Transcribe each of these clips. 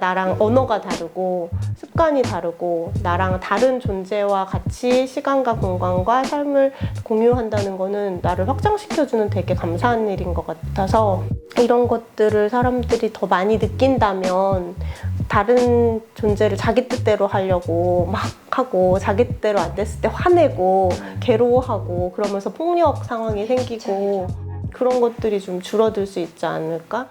나랑 언어가 다르고 습관이 다르고 나랑 다른 존재와 같이 시간과 공간과 삶을 공유한다는 거는 나를 확장시켜주는 되게 감사한 일인 것 같아서 이런 것들을 사람들이 더 많이 느낀다면 다른 존재를 자기 뜻대로 하려고 막 하고 자기 뜻대로 안 됐을 때 화내고 괴로워하고 그러면서 폭력 상황이 생기고 그런 것들이 좀 줄어들 수 있지 않을까?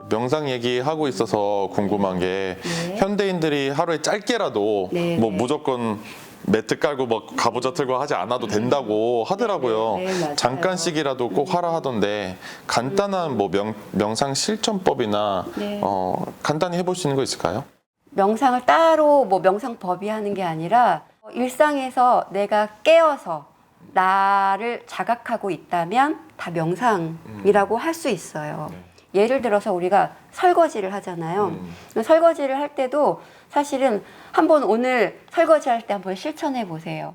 명상 얘기하고 있어서 궁금한 게 현대인들이 하루에 짧게라도 뭐 무조건 매트 깔고 뭐 가부좌 틀고 하지 않아도 된다고 하더라고요. 잠깐씩이라도 꼭 하라 하던데 간단한 뭐 명상 실천법이나 간단히 해볼 수 있는 거 있을까요? 명상을 따로 뭐 명상법이 하는 게 아니라 일상에서 내가 깨어서 나를 자각하고 있다면 다 명상이라고 할 수 있어요. 예를 들어서 우리가 설거지를 하잖아요. 설거지를 할 때도 사실은 한번 오늘 설거지할 때 한번 실천해 보세요.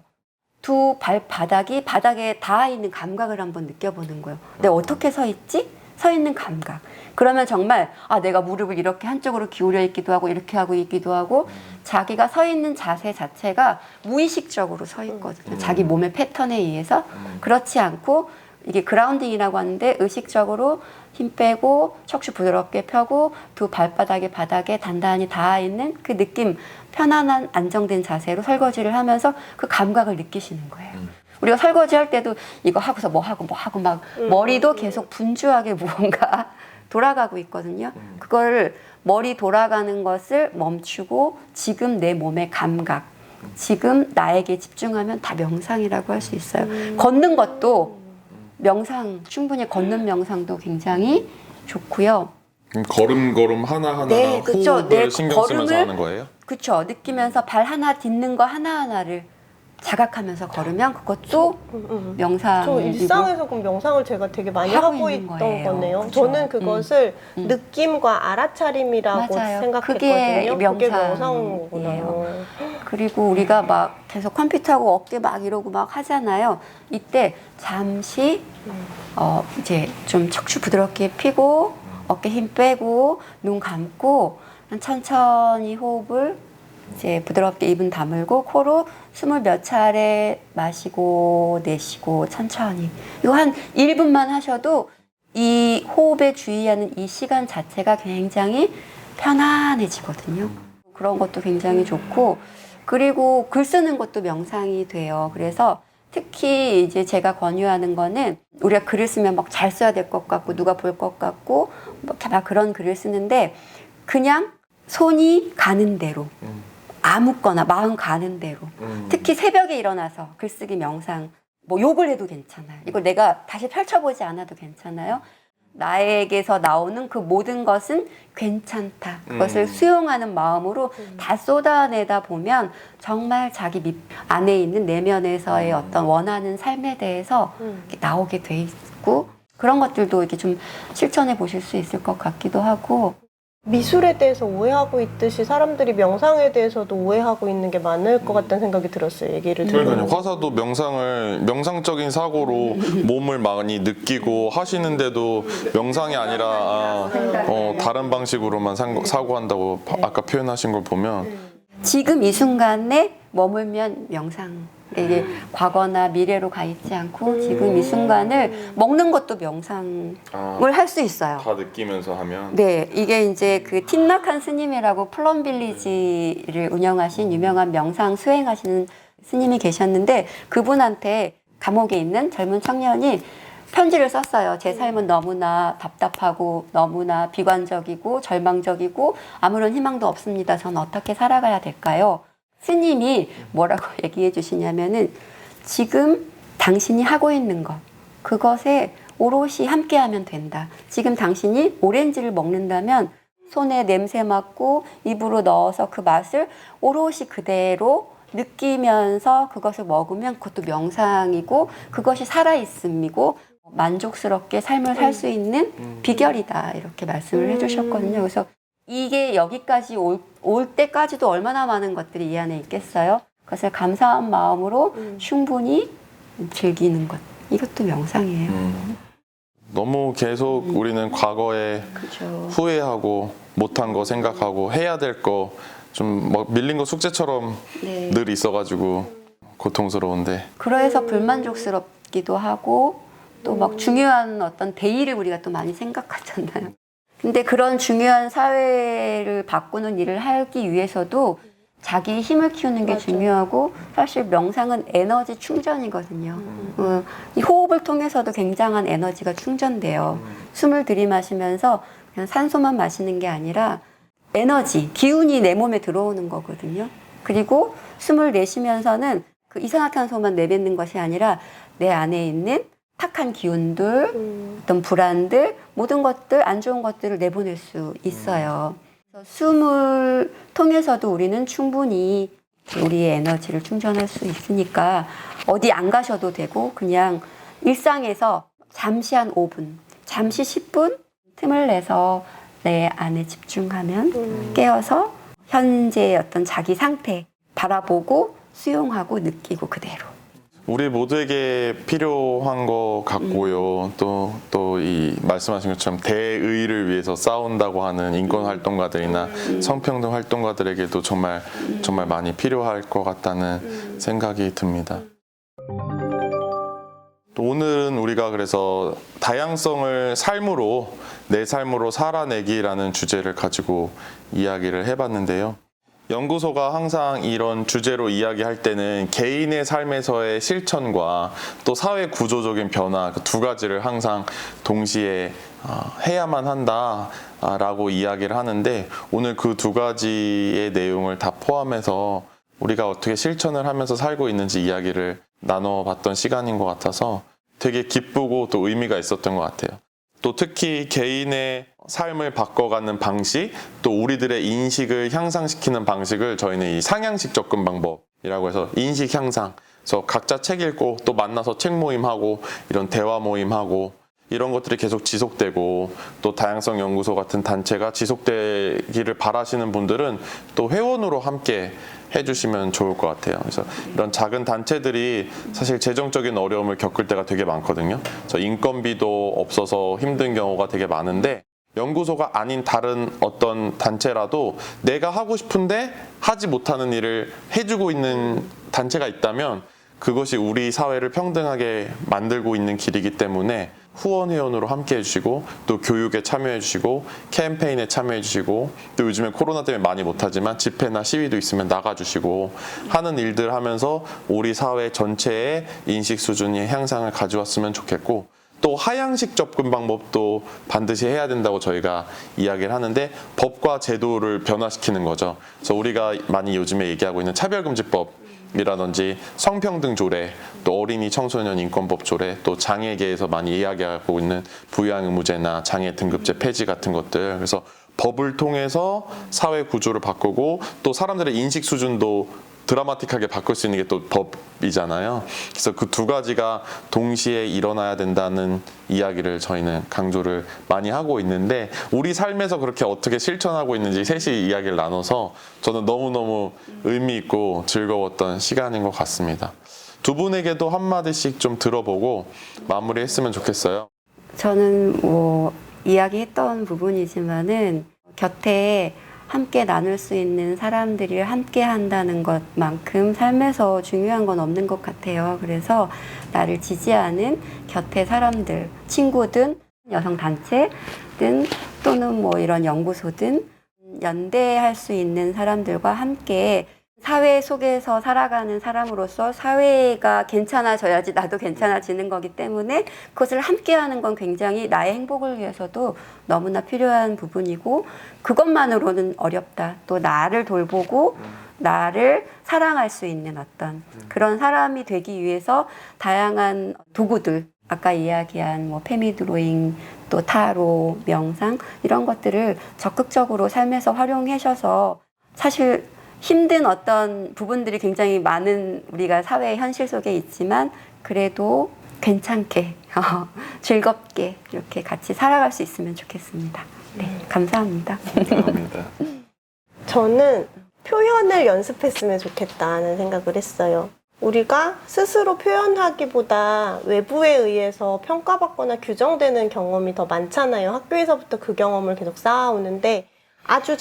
두 발바닥이 바닥에 닿아 있는 감각을 한번 느껴보는 거예요. 내가 어떻게 서 있지? 서 있는 감각. 그러면 정말 내가 무릎을 이렇게 한쪽으로 기울여 있기도 하고 이렇게 하고 있기도 하고 자기가 서 있는 자세 자체가 무의식적으로 서 있거든요. 자기 몸의 패턴에 의해서. 그렇지 않고 이게 그라운딩이라고 하는데 의식적으로 힘 빼고 척추 부드럽게 펴고 두 발바닥이 바닥에 단단히 닿아 있는 그 느낌, 편안한 안정된 자세로 설거지를 하면서 그 감각을 느끼시는 거예요. 우리가 설거지 할 때도 이거 하고서 뭐 하고 막 머리도 계속 분주하게 무언가 돌아가고 있거든요. 그걸 머리 돌아가는 것을 멈추고 지금 내 몸의 감각, 지금 나에게 집중하면 다 명상이라고 할 수 있어요. 걷는 것도 명상, 충분히 걷는 명상도 굉장히 좋고요. 걸음 하나하나 호흡을 신경 쓰면서 하는 거예요? 그렇죠. 느끼면서 발 하나 딛는 거 하나하나를 자각하면서 걸으면 그것도 명상이고. 저 일상에서 그럼 명상을 제가 되게 많이 하고 있던 거네요. 그쵸. 저는 그것을 느낌과 알아차림이라고 맞아요. 생각했거든요. 그게 명상이에요. 그리고 우리가 막 계속 컴퓨터하고 어깨 막 이러고 막 하잖아요. 이때 잠시 이제 좀 척추 부드럽게 펴고 어깨 힘 빼고 눈 감고 천천히 호흡을 이제 부드럽게 입은 다물고 코로 숨을 몇 차례 마시고 내쉬고 천천히 이거 한 1분만 하셔도 이 호흡에 주의하는 이 시간 자체가 굉장히 편안해지거든요. 그런 것도 굉장히 좋고 그리고 글 쓰는 것도 명상이 돼요. 그래서 특히 이제 제가 권유하는 거는 우리가 글을 쓰면 막 잘 써야 될 것 같고 누가 볼 것 같고 막 그런 글을 쓰는데 그냥 손이 가는 대로 아무거나 마음 가는 대로 특히 새벽에 일어나서 글쓰기 명상 뭐 욕을 해도 괜찮아요. 이걸 내가 다시 펼쳐보지 않아도 괜찮아요. 나에게서 나오는 그 모든 것은 괜찮다. 그것을 수용하는 마음으로 다 쏟아내다 보면 정말 자기 안에 있는 내면에서의 어떤 원하는 삶에 대해서 나오게 돼 있고 그런 것들도 이렇게 좀 실천해 보실 수 있을 것 같기도 하고 미술에 대해서 오해하고 있듯이 사람들이 명상에 대해서도 오해하고 있는 게 많을 것 같다는 생각이 들었어요. 얘기를 들으면. 화사도 명상적인 사고로 몸을 많이 느끼고 하시는데도 명상이 아니라 다른 방식으로만 사고한다고 아까 표현하신 걸 보면 지금 이 순간에 머물면 명상. 이게 과거나 미래로 가 있지 않고 지금 이 순간을 먹는 것도 명상을 할 수 있어요. 다 느끼면서 하면. 네, 이게 이제 그 틴나칸 스님이라고 플럼 빌리지를 운영하신 유명한 명상 수행하시는 스님이 계셨는데 그분한테 감옥에 있는 젊은 청년이 편지를 썼어요. 제 삶은 너무나 답답하고 너무나 비관적이고 절망적이고 아무런 희망도 없습니다. 저는 어떻게 살아가야 될까요? 스님이 뭐라고 얘기해 주시냐면은 지금 당신이 하고 있는 것 그것에 오롯이 함께하면 된다. 지금 당신이 오렌지를 먹는다면 손에 냄새 맡고 입으로 넣어서 그 맛을 오롯이 그대로 느끼면서 그것을 먹으면 그것도 명상이고 그것이 살아있음이고 만족스럽게 삶을 살 수 있는 비결이다. 이렇게 말씀을 해주셨거든요. 그래서 이게 여기까지 올 때까지도 얼마나 많은 것들이 이 안에 있겠어요. 그것을 감사한 마음으로 충분히 즐기는 것. 이것도 명상이에요. 너무 계속 우리는 과거에 그죠. 후회하고 못한 거 생각하고 해야 될 거 좀 뭐 밀린 거 숙제처럼 네. 늘 있어가지고 고통스러운데 그래서 불만족스럽기도 하고 또 막 중요한 어떤 대의를 우리가 또 많이 생각하잖아요. 근데 그런 중요한 사회를 바꾸는 일을 하기 위해서도 자기 힘을 키우는 게 맞아. 중요하고 사실 명상은 에너지 충전이거든요. 이 호흡을 통해서도 굉장한 에너지가 충전돼요. 숨을 들이마시면서 그냥 산소만 마시는 게 아니라 에너지, 기운이 내 몸에 들어오는 거거든요. 그리고 숨을 내쉬면서는 그 이산화탄소만 내뱉는 것이 아니라 내 안에 있는 탁한 기운들, 어떤 불안들, 모든 것들, 안 좋은 것들을 내보낼 수 있어요. 그래서 숨을 통해서도 우리는 충분히 우리의 에너지를 충전할 수 있으니까 어디 안 가셔도 되고 그냥 일상에서 잠시 한 5분, 잠시 10분 틈을 내서 내 안에 집중하면 깨어서 현재의 어떤 자기 상태 바라보고 수용하고 느끼고 그대로. 우리 모두에게 필요한 것 같고요. 또 이 말씀하신 것처럼 대의를 위해서 싸운다고 하는 인권 활동가들이나 성평등 활동가들에게도 정말 많이 필요할 것 같다는 생각이 듭니다. 또 오늘은 우리가 그래서 다양성을 삶으로 내 삶으로 살아내기라는 주제를 가지고 이야기를 해봤는데요. 연구소가 항상 이런 주제로 이야기할 때는 개인의 삶에서의 실천과 또 사회 구조적인 변화 그 두 가지를 항상 동시에 해야만 한다라고 이야기를 하는데 오늘 그 두 가지의 내용을 다 포함해서 우리가 어떻게 실천을 하면서 살고 있는지 이야기를 나눠봤던 시간인 것 같아서 되게 기쁘고 또 의미가 있었던 것 같아요. 또 특히 개인의 삶을 바꿔가는 방식, 또 우리들의 인식을 향상시키는 방식을 저희는 이 상향식 접근 방법이라고 해서 인식 향상, 그래서 각자 책 읽고 또 만나서 책 모임하고 이런 대화 모임하고 이런 것들이 계속 지속되고 또 다양성 연구소 같은 단체가 지속되기를 바라시는 분들은 또 회원으로 함께 해주시면 좋을 것 같아요. 그래서 이런 작은 단체들이 사실 재정적인 어려움을 겪을 때가 되게 많거든요. 그래서 인건비도 없어서 힘든 경우가 되게 많은데 연구소가 아닌 다른 어떤 단체라도 내가 하고 싶은데 하지 못하는 일을 해주고 있는 단체가 있다면 그것이 우리 사회를 평등하게 만들고 있는 길이기 때문에 후원회원으로 함께 해주시고 또 교육에 참여해주시고 캠페인에 참여해주시고 또 요즘에 코로나 때문에 많이 못하지만 집회나 시위도 있으면 나가주시고 하는 일들 하면서 우리 사회 전체의 인식 수준의 향상을 가져왔으면 좋겠고 또 하향식 접근 방법도 반드시 해야 된다고 저희가 이야기를 하는데 법과 제도를 변화시키는 거죠. 그래서 우리가 많이 요즘에 얘기하고 있는 차별금지법 이라든지 성평등 조례, 또 어린이 청소년 인권법 조례, 또 장애계에서 많이 이야기하고 있는 부양 의무제나 장애 등급제 폐지 같은 것들. 그래서 법을 통해서 사회 구조를 바꾸고 또 사람들의 인식 수준도 드라마틱하게 바꿀 수 있는 게 또 법이잖아요. 그래서 그 두 가지가 동시에 일어나야 된다는 이야기를 저희는 강조를 많이 하고 있는데 우리 삶에서 그렇게 어떻게 실천하고 있는지 셋이 이야기를 나눠서 저는 너무너무 의미 있고 즐거웠던 시간인 것 같습니다. 두 분에게도 한마디씩 좀 들어보고 마무리했으면 좋겠어요. 저는 뭐 이야기했던 부분이지만은 곁에 함께 나눌 수 있는 사람들이 함께 한다는 것만큼 삶에서 중요한 건 없는 것 같아요. 그래서 나를 지지하는 곁에 사람들, 친구든 여성단체든 또는 뭐 이런 연구소든 연대할 수 있는 사람들과 함께 사회 속에서 살아가는 사람으로서 사회가 괜찮아져야지 나도 괜찮아지는 거기 때문에 그것을 함께하는 건 굉장히 나의 행복을 위해서도 너무나 필요한 부분이고 그것만으로는 어렵다. 또 나를 돌보고 나를 사랑할 수 있는 어떤 그런 사람이 되기 위해서 다양한 도구들 아까 이야기한 뭐 페미드로잉 또 타로 명상 이런 것들을 적극적으로 삶에서 활용하셔서 사실 힘든 어떤 부분들이 굉장히 많은 우리가 사회의 현실 속에 있지만 그래도 괜찮게 즐겁게 이렇게 같이 살아갈 수 있으면 좋겠습니다. 네, 감사합니다. 감사합니다. 저는 표현을 연습했으면 좋겠다는 생각을 했어요. 우리가 스스로 표현하기보다 외부에 의해서 평가받거나 규정되는 경험이 더 많잖아요. 학교에서부터 그 경험을 계속 쌓아오는데 아주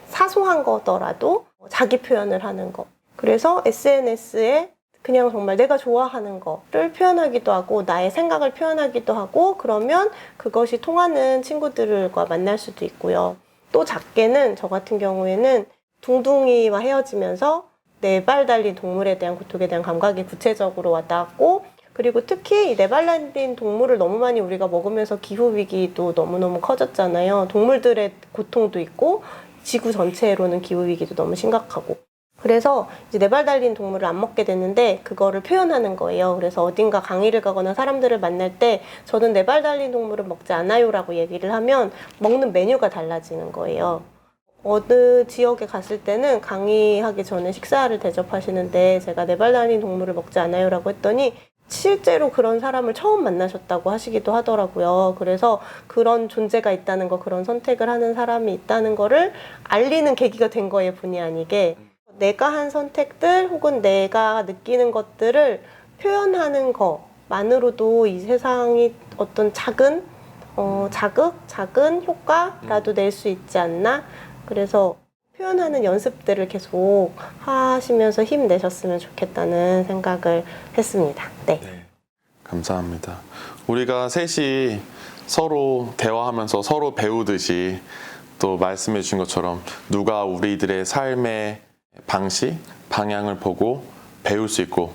사소한 거더라도 자기 표현을 하는 거. 그래서 SNS에 그냥 정말 내가 좋아하는 거를 표현하기도 하고 나의 생각을 표현하기도 하고 그러면 그것이 통하는 친구들과 만날 수도 있고요. 또 작게는 저 같은 경우에는 둥둥이와 헤어지면서 네 발 달린 동물에 대한 고통에 대한 감각이 구체적으로 와닿았고 그리고 특히 이 네 발 달린 동물을 너무 많이 우리가 먹으면서 기후위기도 너무너무 커졌잖아요. 동물들의 고통도 있고 지구 전체로는 기후위기도 너무 심각하고 그래서 이제 네 발 달린 동물을 안 먹게 됐는데 그거를 표현하는 거예요. 그래서 어딘가 강의를 가거나 사람들을 만날 때 저는 네 발 달린 동물을 먹지 않아요 라고 얘기를 하면 먹는 메뉴가 달라지는 거예요. 어느 지역에 갔을 때는 강의하기 전에 식사를 대접하시는데 제가 네 발 달린 동물을 먹지 않아요 라고 했더니 실제로 그런 사람을 처음 만나셨다고 하시기도 하더라고요. 그래서 그런 존재가 있다는 거, 그런 선택을 하는 사람이 있다는 거를 알리는 계기가 된 거예요, 본의 아니게. 내가 한 선택들 혹은 내가 느끼는 것들을 표현하는 것만으로도 이 세상이 어떤 작은 작은 효과라도 낼 수 있지 않나? 그래서 표현하는 연습들을 계속 하시면서 힘내셨으면 좋겠다는 생각을 했습니다. 네. 네, 감사합니다. 우리가 셋이 서로 대화하면서 서로 배우듯이 또 말씀해 주신 것처럼 누가 우리들의 삶의 방식, 방향을 보고 배울 수 있고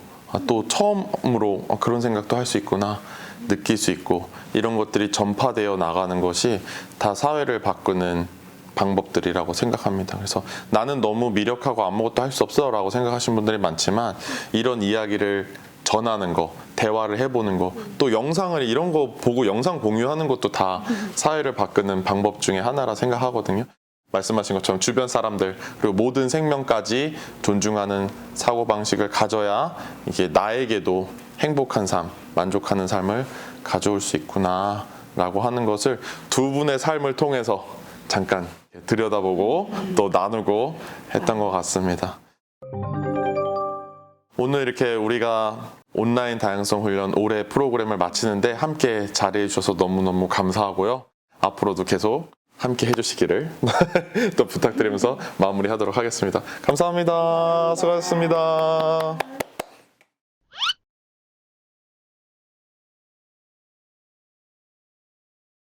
또 처음으로 그런 생각도 할 수 있구나 느낄 수 있고 이런 것들이 전파되어 나가는 것이 다 사회를 바꾸는 방법들이라고 생각합니다. 그래서 나는 너무 미력하고 아무것도 할 수 없어 라고 생각하시는 분들이 많지만 이런 이야기를 전하는 거, 대화를 해보는 거, 또 영상을 이런 거 보고 영상 공유하는 것도 다 사회를 바꾸는 방법 중에 하나라 생각하거든요. 말씀하신 것처럼 주변 사람들 그리고 모든 생명까지 존중하는 사고방식을 가져야 이게 나에게도 행복한 삶, 만족하는 삶을 가져올 수 있구나 라고 하는 것을 두 분의 삶을 통해서 잠깐 들여다보고 또 나누고 했던 것 같습니다. 오늘 이렇게 우리가 온라인 다양성 훈련 올해 프로그램을 마치는데 함께 자리해 주셔서 너무너무 감사하고요. 앞으로도 계속 함께 해주시기를 또 부탁드리면서 마무리하도록 하겠습니다. 감사합니다. 수고하셨습니다.